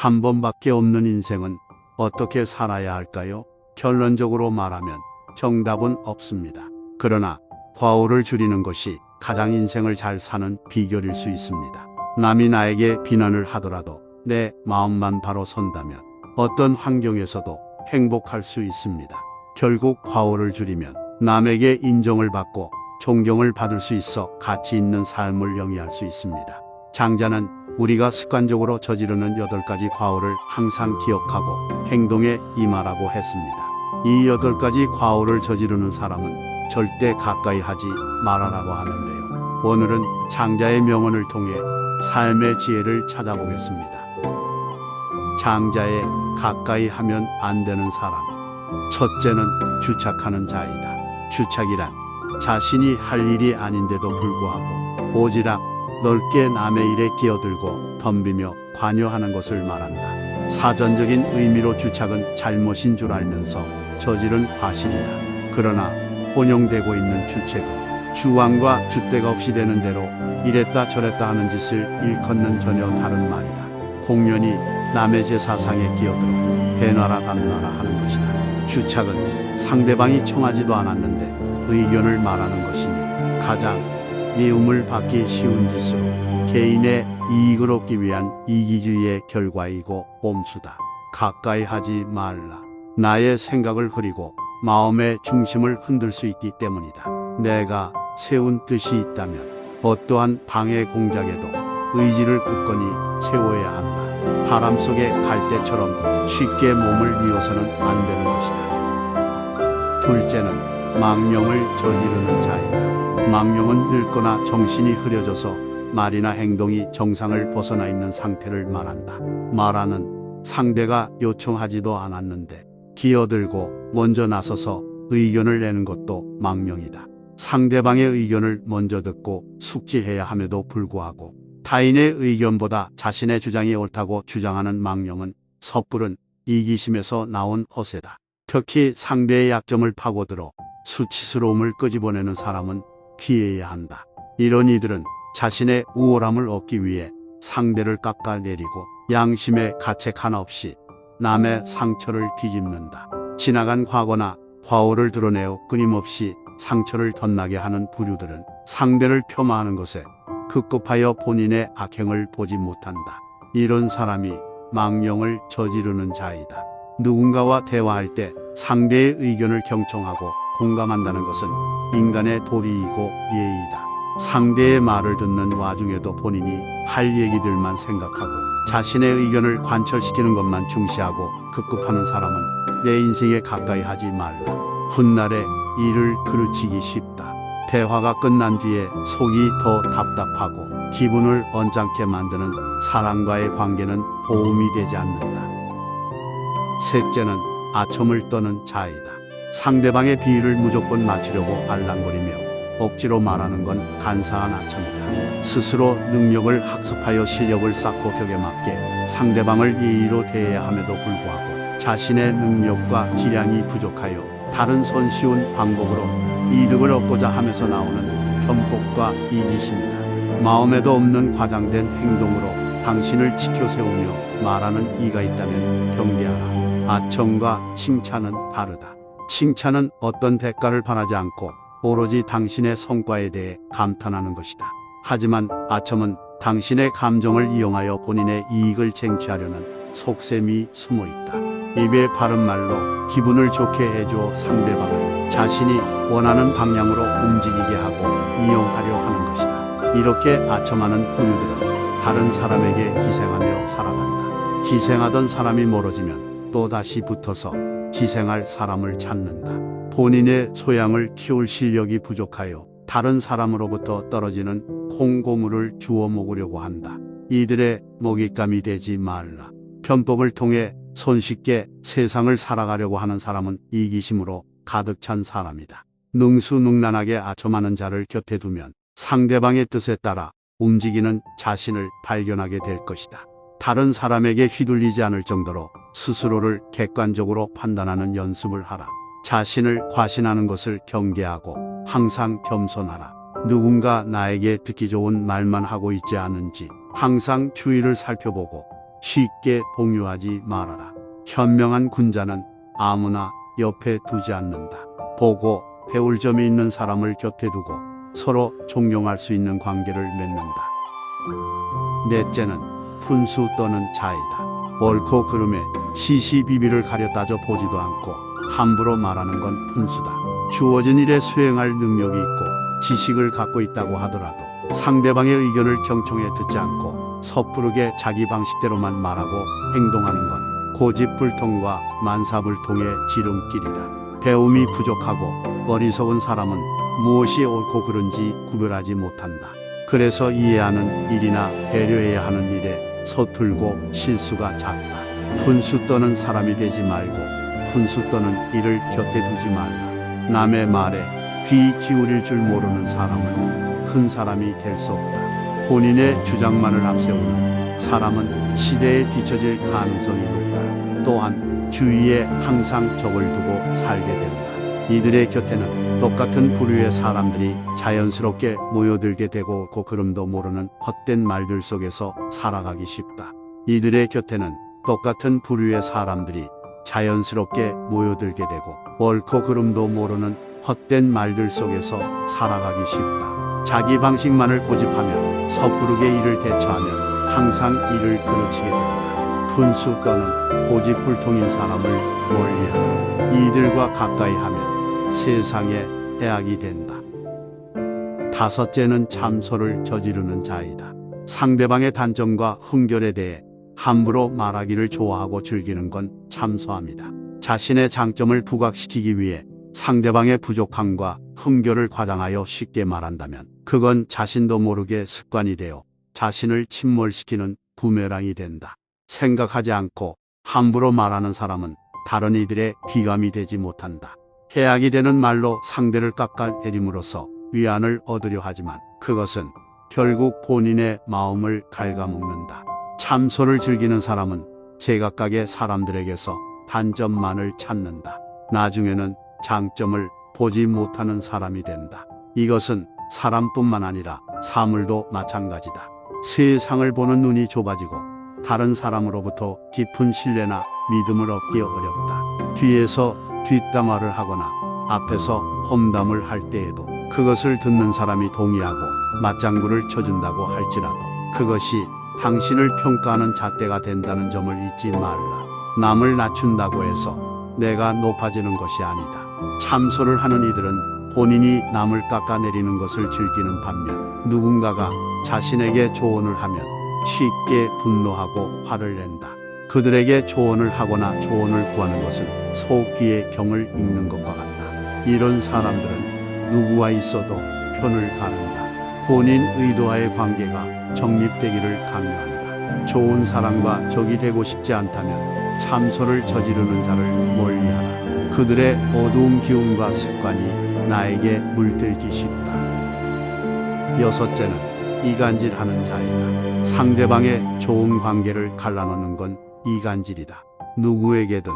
한 번밖에 없는 인생은 어떻게 살아야 할까요? 결론적으로 말하면 정답은 없습니다. 그러나 과오를 줄이는 것이 가장 인생을 잘 사는 비결일 수 있습니다. 남이 나에게 비난을 하더라도 내 마음만 바로 선다면 어떤 환경에서도 행복할 수 있습니다. 결국 과오를 줄이면 남에게 인정을 받고 존경을 받을 수 있어 가치 있는 삶을 영위할 수 있습니다. 장자는 우리가 습관적으로 저지르는 8가지 과오를 항상 기억하고 행동에 임하라고 했습니다. 이 8가지 과오를 저지르는 사람은 절대 가까이 하지 말아라고 하는데요. 오늘은 장자의 명언을 통해 삶의 지혜를 찾아보겠습니다. 장자의 가까이 하면 안 되는 사람. 첫째는 주착하는 자이다. 주착이란 자신이 할 일이 아닌데도 불구하고 오지랖 넓게 남의 일에 끼어들고 덤비며 관여하는 것을 말한다. 사전적인 의미로 주착은 잘못인 줄 알면서 저지른 과실이다. 그러나 혼용되고 있는 주책은 주왕과 줏대가 없이 되는 대로 이랬다 저랬다 하는 짓을 일컫는 전혀 다른 말이다. 공연히 남의 제사상에 끼어들어 배나라 감나라 하는 것이다. 주착은 상대방이 청하지도 않았는데 의견을 말하는 것이니 가장 미움을 받기 쉬운 짓으로 개인의 이익을 얻기 위한 이기주의의 결과이고 꼼수다. 가까이 하지 말라. 나의 생각을 흐리고 마음의 중심을 흔들 수 있기 때문이다. 내가 세운 뜻이 있다면 어떠한 방해 공작에도 의지를 굳건히 세워야 한다. 바람 속의 갈대처럼 쉽게 몸을 이어서는 안 되는 것이다. 둘째는 망령을 저지르는 자이다. 망령은 늙거나 정신이 흐려져서 말이나 행동이 정상을 벗어나 있는 상태를 말한다. 말하는 상대가 요청하지도 않았는데 기어들고 먼저 나서서 의견을 내는 것도 망령이다. 상대방의 의견을 먼저 듣고 숙지해야 함에도 불구하고 타인의 의견보다 자신의 주장이 옳다고 주장하는 망령은 섣부른 이기심에서 나온 허세다. 특히 상대의 약점을 파고들어 수치스러움을 끄집어내는 사람은 피해야 한다. 이런 이들은 자신의 우월함을 얻기 위해 상대를 깎아내리고 양심의 가책 하나 없이 남의 상처를 뒤집는다. 지나간 과거나 과오를 드러내어 끊임없이 상처를 덧나게 하는 부류들은 상대를 폄하하는 것에 급급하여 본인의 악행을 보지 못한다. 이런 사람이 망령을 저지르는 자이다. 누군가와 대화할 때 상대의 의견을 경청하고 공감한다는 것은 인간의 도리이고 예의다. 상대의 말을 듣는 와중에도 본인이 할 얘기들만 생각하고 자신의 의견을 관철시키는 것만 중시하고 급급하는 사람은 내 인생에 가까이 하지 말라. 훗날에 이를 그르치기 쉽다. 대화가 끝난 뒤에 속이 더 답답하고 기분을 언짢게 만드는 사람과의 관계는 도움이 되지 않는다. 셋째는 아첨을 떠는 자이다. 상대방의 비위를 무조건 맞추려고 알랑거리며 억지로 말하는 건 간사한 아첨이다. 스스로 능력을 학습하여 실력을 쌓고 격에 맞게 상대방을 예의로 대해야 함에도 불구하고 자신의 능력과 기량이 부족하여 다른 손쉬운 방법으로 이득을 얻고자 하면서 나오는 편폭과 이기심이다. 마음에도 없는 과장된 행동으로 당신을 치켜세우며 말하는 이가 있다면 경계하라. 아첨과 칭찬은 다르다. 칭찬은 어떤 대가를 바라지 않고 오로지 당신의 성과에 대해 감탄하는 것이다. 하지만 아첨은 당신의 감정을 이용하여 본인의 이익을 쟁취하려는 속셈이 숨어 있다. 입에 바른 말로 기분을 좋게 해주어 상대방을 자신이 원하는 방향으로 움직이게 하고 이용하려 하는 것이다. 이렇게 아첨하는 부류들은 다른 사람에게 기생하며 살아간다. 기생하던 사람이 멀어지면 또다시 붙어서 기생할 사람을 찾는다. 본인의 소양을 키울 실력이 부족하여 다른 사람으로부터 떨어지는 콩고물을 주워 먹으려고 한다. 이들의 먹잇감이 되지 말라. 편법을 통해 손쉽게 세상을 살아가려고 하는 사람은 이기심으로 가득 찬 사람이다. 능수능란하게 아첨하는 자를 곁에 두면 상대방의 뜻에 따라 움직이는 자신을 발견하게 될 것이다. 다른 사람에게 휘둘리지 않을 정도로 스스로를 객관적으로 판단하는 연습을 하라. 자신을 과신하는 것을 경계하고 항상 겸손하라. 누군가 나에게 듣기 좋은 말만 하고 있지 않은지 항상 주위를 살펴보고 쉽게 공유하지 말아라. 현명한 군자는 아무나 옆에 두지 않는다. 보고 배울 점이 있는 사람을 곁에 두고 서로 존경할 수 있는 관계를 맺는다. 넷째는 분수 떠는 자이다. 옳고 그름에 시시비비를 가려 따져 보지도 않고 함부로 말하는 건 분수다. 주어진 일에 수행할 능력이 있고 지식을 갖고 있다고 하더라도 상대방의 의견을 경청해 듣지 않고 섣부르게 자기 방식대로만 말하고 행동하는 건 고집불통과 만사불통의 지름길이다. 배움이 부족하고 어리석은 사람은 무엇이 옳고 그른지 구별하지 못한다. 그래서 이해하는 일이나 배려해야 하는 일에 서툴고 실수가 잦다. 분수 떠는 사람이 되지 말고 분수 떠는 일을 곁에 두지 말라. 남의 말에 귀 기울일 줄 모르는 사람은 큰 사람이 될 수 없다. 본인의 주장만을 앞세우는 사람은 시대에 뒤처질 가능성이 높다. 또한 주위에 항상 적을 두고 살게 된다. 이들의 곁에는 똑같은 부류의 사람들이 자연스럽게 모여들게 되고 옳고 그름도 모르는 헛된 말들 속에서 살아가기 쉽다. 이들의 곁에는 똑같은 부류의 사람들이 자연스럽게 모여들게 되고 옳고 그름도 모르는 헛된 말들 속에서 살아가기 쉽다. 자기 방식만을 고집하며 섣부르게 일을 대처하면 항상 일을 그르치게 된다. 분수 떠는 고집불통인 사람을 멀리하라. 이들과 가까이 하면 세상에 해악이 된다. 다섯째는 참소를 저지르는 자이다. 상대방의 단점과 흠결에 대해 함부로 말하기를 좋아하고 즐기는 건 참소합니다. 자신의 장점을 부각시키기 위해 상대방의 부족함과 흠결을 과장하여 쉽게 말한다면 그건 자신도 모르게 습관이 되어 자신을 침몰시키는 부메랑이 된다. 생각하지 않고 함부로 말하는 사람은 다른 이들의 귀감이 되지 못한다. 해악이 되는 말로 상대를 깎아내림으로써 위안을 얻으려 하지만 그것은 결국 본인의 마음을 갉아먹는다. 참소를 즐기는 사람은 제각각의 사람들에게서 단점만을 찾는다. 나중에는 장점을 보지 못하는 사람이 된다. 이것은 사람뿐만 아니라 사물도 마찬가지다. 세상을 보는 눈이 좁아지고 다른 사람으로부터 깊은 신뢰나 믿음을 얻기 어렵다. 뒤에서 뒷담화를 하거나 앞에서 험담을 할 때에도 그것을 듣는 사람이 동의하고 맞장구를 쳐준다고 할지라도 그것이 당신을 평가하는 잣대가 된다는 점을 잊지 말라. 남을 낮춘다고 해서 내가 높아지는 것이 아니다. 참소를 하는 이들은 본인이 남을 깎아내리는 것을 즐기는 반면 누군가가 자신에게 조언을 하면 쉽게 분노하고 화를 낸다. 그들에게 조언을 하거나 조언을 구하는 것은 소귀의 경을 읽는 것과 같다. 이런 사람들은 누구와 있어도 편을 가른다. 본인 의도와의 관계가 정립되기를 강요한다. 좋은 사람과 적이 되고 싶지 않다면 참소를 저지르는 자를 멀리하라. 그들의 어두운 기운과 습관이 나에게 물들기 쉽다. 여섯째는 이간질하는 자이다. 상대방의 좋은 관계를 갈라놓는 건 이간질이다. 누구에게든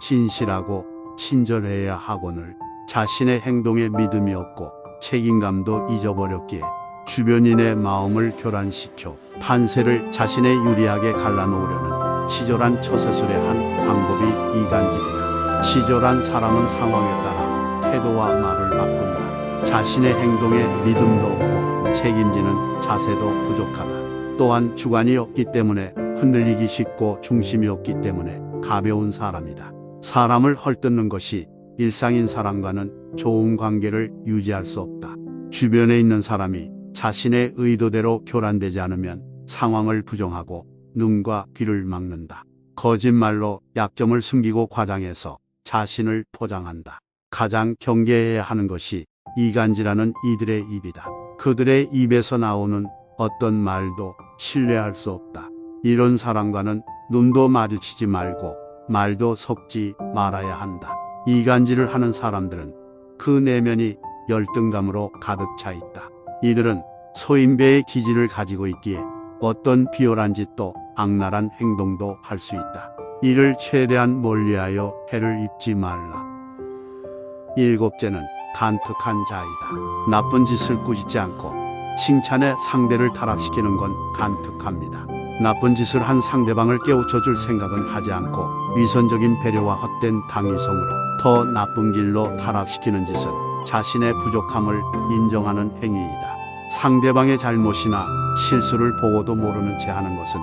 진실하고 친절해야 하거늘 자신의 행동에 믿음이 없고 책임감도 잊어버렸기에 주변인의 마음을 교란시켜 판세를 자신에 유리하게 갈라놓으려는 치졸한 처세술의 한 방법이 이간질이다. 치졸한 사람은 상황에 따라 태도와 말을 바꾼다. 자신의 행동에 믿음도 없고 책임지는 자세도 부족하다. 또한 주관이 없기 때문에 흔들리기 쉽고 중심이 없기 때문에 가벼운 사람이다. 사람을 헐뜯는 것이 일상인 사람과는 좋은 관계를 유지할 수 없다. 주변에 있는 사람이 자신의 의도대로 교란되지 않으면 상황을 부정하고 눈과 귀를 막는다. 거짓말로 약점을 숨기고 과장해서 자신을 포장한다. 가장 경계해야 하는 것이 이간질하는 이들의 입이다. 그들의 입에서 나오는 어떤 말도 신뢰할 수 없다. 이런 사람과는 눈도 마주치지 말고 말도 섞지 말아야 한다. 이간질을 하는 사람들은 그 내면이 열등감으로 가득 차 있다. 이들은 소인배의 기질을 가지고 있기에 어떤 비열한 짓도 악랄한 행동도 할 수 있다. 이를 최대한 멀리하여 해를 입지 말라. 일곱째는 간특한 자이다. 나쁜 짓을 꾸짖지 않고 칭찬에 상대를 타락시키는 건 간특합니다. 나쁜 짓을 한 상대방을 깨우쳐줄 생각은 하지 않고 위선적인 배려와 헛된 당위성으로 더 나쁜 길로 타락시키는 짓은 자신의 부족함을 인정하는 행위이다. 상대방의 잘못이나 실수를 보고도 모르는 채 하는 것은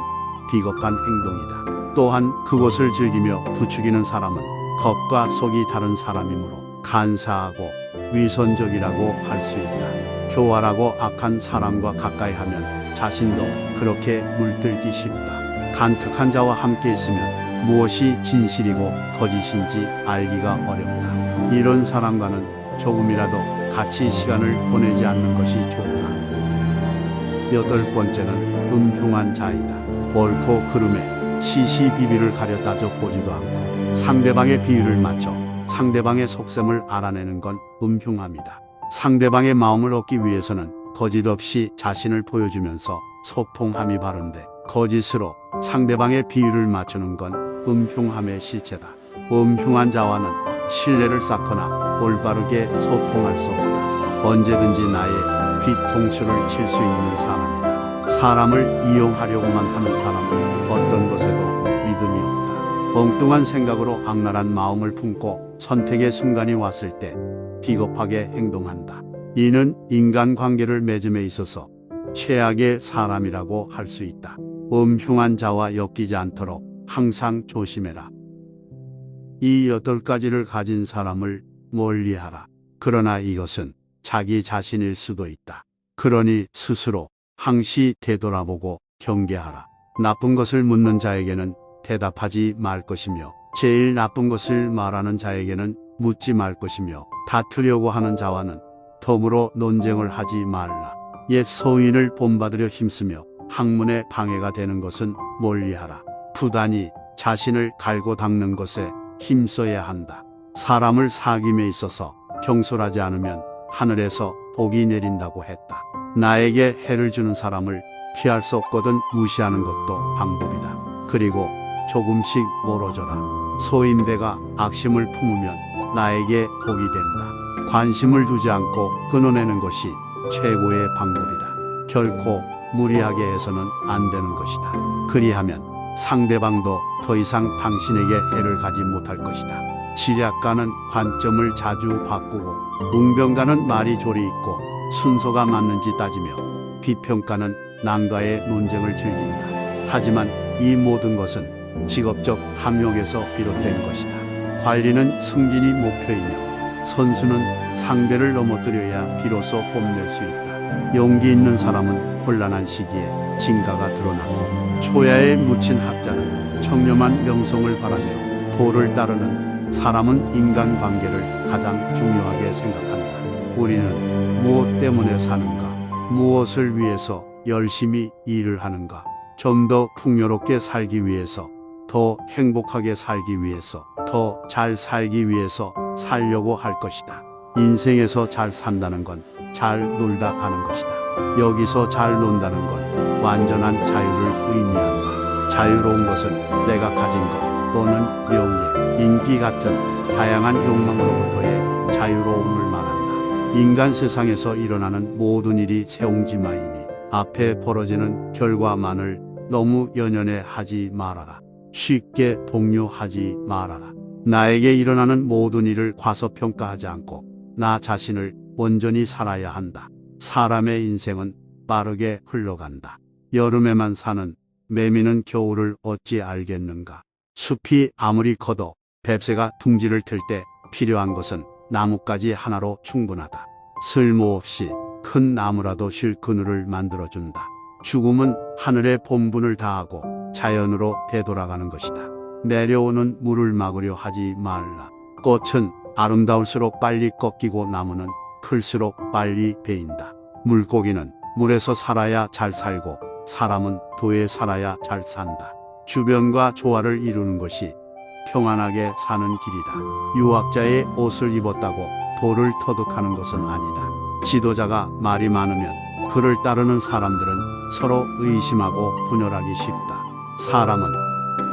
비겁한 행동이다. 또한 그것을 즐기며 부추기는 사람은 겉과 속이 다른 사람이므로 간사하고 위선적이라고 할 수 있다. 교활하고 악한 사람과 가까이 하면 자신도 그렇게 물들기 쉽다. 간특한 자와 함께 있으면 무엇이 진실이고 거짓인지 알기가 어렵다. 이런 사람과는 조금이라도 같이 시간을 보내지 않는 것이 좋다. 여덟 번째는 음흉한 자이다. 옳고 그름에 시시비비를 가려 따져 보지도 않고 상대방의 비위를 맞춰 상대방의 속셈을 알아내는 건 음흉함이다. 상대방의 마음을 얻기 위해서는 거짓 없이 자신을 보여주면서 소통함이 바른데 거짓으로 상대방의 비위를 맞추는 건 음흉함의 실체다. 음흉한 자와는 신뢰를 쌓거나 올바르게 소통할 수 없다. 언제든지 나의 뒤통수를 칠 수 있는 사람이다. 사람을 이용하려고만 하는 사람은 어떤 것에도 믿음이 없다. 엉뚱한 생각으로 악랄한 마음을 품고 선택의 순간이 왔을 때 비겁하게 행동한다. 이는 인간관계를 맺음에 있어서 최악의 사람이라고 할 수 있다. 음흉한 자와 엮이지 않도록 항상 조심해라. 이 8가지를 가진 사람을 멀리하라. 그러나 이것은 자기 자신일 수도 있다. 그러니 스스로 항시 되돌아보고 경계하라. 나쁜 것을 묻는 자에게는 대답하지 말 것이며 제일 나쁜 것을 말하는 자에게는 묻지 말 것이며 다투려고 하는 자와는 더불어 논쟁을 하지 말라. 옛 소인을 본받으려 힘쓰며 학문에 방해가 되는 것은 멀리하라. 부단히 자신을 갈고 닦는 것에 힘써야 한다. 사람을 사귐에 있어서 경솔하지 않으면 하늘에서 복이 내린다고 했다. 나에게 해를 주는 사람을 피할 수 없거든 무시하는 것도 방법이다. 그리고 조금씩 멀어져라. 소인배가 악심을 품으면 나에게 복이 된다. 관심을 두지 않고 끊어내는 것이 최고의 방법이다. 결코 무리하게 해서는 안 되는 것이다. 그리하면 상대방도 더 이상 당신에게 해를 가지 못할 것이다. 지략가는 관점을 자주 바꾸고 웅변가는 말이 조리 있고 순서가 맞는지 따지며 비평가는 남과의 논쟁을 즐긴다. 하지만 이 모든 것은 직업적 탐욕에서 비롯된 것이다. 관리는 승진이 목표이며 선수는 상대를 넘어뜨려야 비로소 뽐낼 수 있다. 용기 있는 사람은 혼란한 시기에 진가가 드러나고 초야에 묻힌 학자는 청렴한 명성을 바라며 도를 따르는 사람은 인간관계를 가장 중요하게 생각한다. 우리는 무엇 때문에 사는가? 무엇을 위해서 열심히 일을 하는가? 좀 더 풍요롭게 살기 위해서, 더 행복하게 살기 위해서, 더 잘 살기 위해서 살려고 할 것이다. 인생에서 잘 산다는 건 잘 놀다 가는 것이다. 여기서 잘 논다는 건 완전한 자유를 의미한다. 자유로운 것은 내가 가진 것 또는 명예, 인기 같은 다양한 욕망으로부터의 자유로움을 말한다. 인간 세상에서 일어나는 모든 일이 세옹지마이니 앞에 벌어지는 결과만을 너무 연연해 하지 말아라. 쉽게 동요하지 말아라. 나에게 일어나는 모든 일을 과소평가하지 않고 나 자신을 온전히 살아야 한다. 사람의 인생은 빠르게 흘러간다. 여름에만 사는 매미는 겨울을 어찌 알겠는가. 숲이 아무리 커도 뱁새가 둥지를 틀 때 필요한 것은 나뭇가지 하나로 충분하다. 쓸모없이 큰 나무라도 쉴 그늘을 만들어준다. 죽음은 하늘의 본분을 다하고 자연으로 되돌아가는 것이다. 내려오는 물을 막으려 하지 말라. 꽃은 아름다울수록 빨리 꺾이고 나무는 클수록 빨리 베인다. 물고기는 물에서 살아야 잘 살고 사람은 도에 살아야 잘 산다. 주변과 조화를 이루는 것이 평안하게 사는 길이다. 유학자의 옷을 입었다고 도를 터득하는 것은 아니다. 지도자가 말이 많으면 그를 따르는 사람들은 서로 의심하고 분열하기 쉽다. 사람은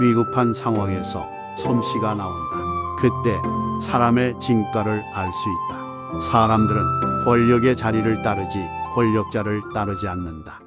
위급한 상황에서 솜씨가 나온다. 그때 사람의 진가를 알 수 있다. 사람들은 권력의 자리를 따르지 권력자를 따르지 않는다.